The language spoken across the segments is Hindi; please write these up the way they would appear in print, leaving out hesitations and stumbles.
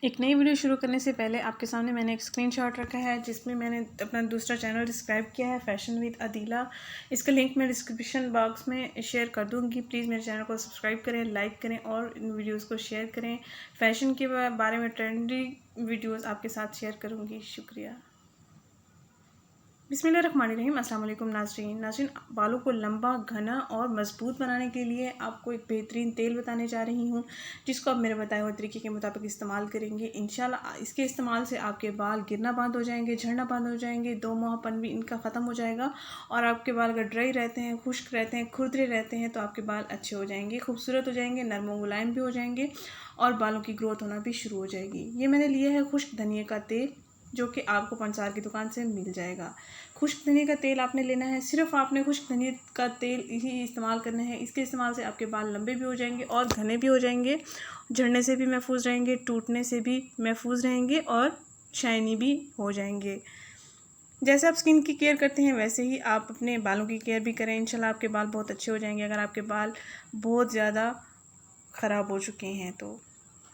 एक नई वीडियो शुरू करने से पहले आपके सामने मैंने एक स्क्रीनशॉट रखा है जिसमें मैंने अपना दूसरा चैनल डिस्क्राइब किया है, फैशन विद अदीला। इसका लिंक मैं डिस्क्रिप्शन बॉक्स में शेयर कर दूंगी। प्लीज़ मेरे चैनल को सब्सक्राइब करें, लाइक करें और इन वीडियोस को शेयर करें। फैशन के बारे में ट्रेंडी वीडियोस आपके साथ शेयर करूँगी। शुक्रिया। बिस्मिल्लाहिर्रहमानिर्रहीम। अस्सलाम वालेकुम नाज़रीन, बालों को लंबा, घना और मज़बूत बनाने के लिए आपको एक बेहतरीन तेल बताने जा रही हूँ जिसको आप मेरे बताए हुए तरीके के मुताबिक इस्तेमाल करेंगे। इंशाल्लाह इसके इस्तेमाल से आपके बाल गिरना बंद हो जाएंगे, झड़ना बंद हो जाएंगे, दो मुहापन भी इनका ख़त्म हो जाएगा और आपके बाल अगर ड्राई रहते हैं, खुश्क रहते हैं, खुरदरे रहते हैं तो आपके बाल अच्छे हो जाएंगे, खूबसूरत हो जाएंगे, नरम व मुलायम भी हो जाएंगे और बालों की ग्रोथ होना भी शुरू हो जाएगी। ये मैंने लिया है खुश्क धनिया का तेल जो कि आपको पंसार की दुकान से मिल जाएगा। खुश्क धनिया का तेल आपने लेना है, सिर्फ आपने खुश्क धनिया का तेल ही इस्तेमाल करना है। इसके इस्तेमाल से आपके बाल लंबे भी हो जाएंगे और घने भी हो जाएंगे, झड़ने से भी महफूज रहेंगे, टूटने से भी महफूज रहेंगे और शाइनी भी हो जाएंगे। जैसे आप स्किन की केयर करते हैं वैसे ही आप अपने बालों की केयर भी करें। इंशाल्लाह आपके बाल बहुत अच्छे हो जाएंगे। अगर आपके बाल बहुत ज़्यादा ख़राब हो चुके हैं तो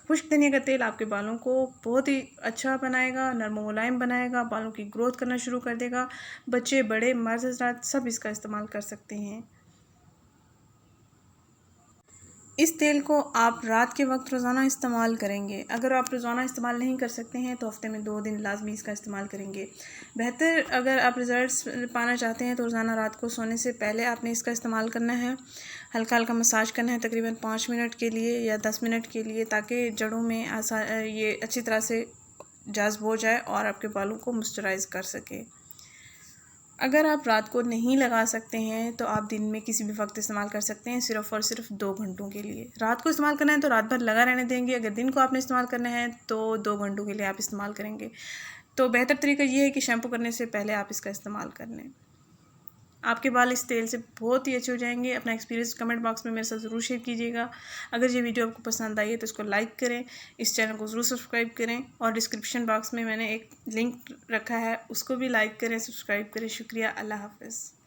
खुश्क धनिया का तेल आपके बालों को बहुत ही अच्छा बनाएगा, नरम मुलायम बनाएगा, बालों की ग्रोथ करना शुरू कर देगा। बच्चे, बड़े, मर्द हज़रात सब इसका इस्तेमाल कर सकते हैं। इस तेल को आप रात के वक्त रोज़ाना इस्तेमाल करेंगे। अगर आप रोज़ाना इस्तेमाल नहीं कर सकते हैं तो हफ्ते में 2 दिन लाजमी इसका इस्तेमाल करेंगे। बेहतर अगर आप रिज़ल्ट्स पाना चाहते हैं तो रोज़ाना रात को सोने से पहले आपने इसका इस्तेमाल करना है। हल्का हल्का मसाज करना है तकरीबन 5 मिनट के लिए या 10 मिनट के लिए, ताकि जड़ों में ये अच्छी तरह से जज़्ब हो जाए और आपके बालों को मॉइस्चराइज़ कर सके। अगर आप रात को नहीं लगा सकते हैं तो आप दिन में किसी भी वक्त इस्तेमाल कर सकते हैं, सिर्फ़ और सिर्फ 2 घंटों के लिए। रात को इस्तेमाल करना है तो रात भर लगा रहने देंगे। अगर दिन को आपने इस्तेमाल करना है तो 2 घंटों के लिए आप इस्तेमाल करेंगे। तो बेहतर तरीका ये है कि शैम्पू करने से पहले आप इसका इस्तेमाल कर लें। आपके बाल इस तेल से बहुत ही अच्छे हो जाएंगे। अपना एक्सपीरियंस कमेंट बॉक्स में मेरे साथ ज़रूर शेयर कीजिएगा। अगर ये वीडियो आपको पसंद आई है तो इसको लाइक करें, इस चैनल को ज़रूर सब्सक्राइब करें और डिस्क्रिप्शन बॉक्स में मैंने एक लिंक रखा है, उसको भी लाइक करें, सब्सक्राइब करें। शुक्रिया। अल्लाह हाफ़िज़।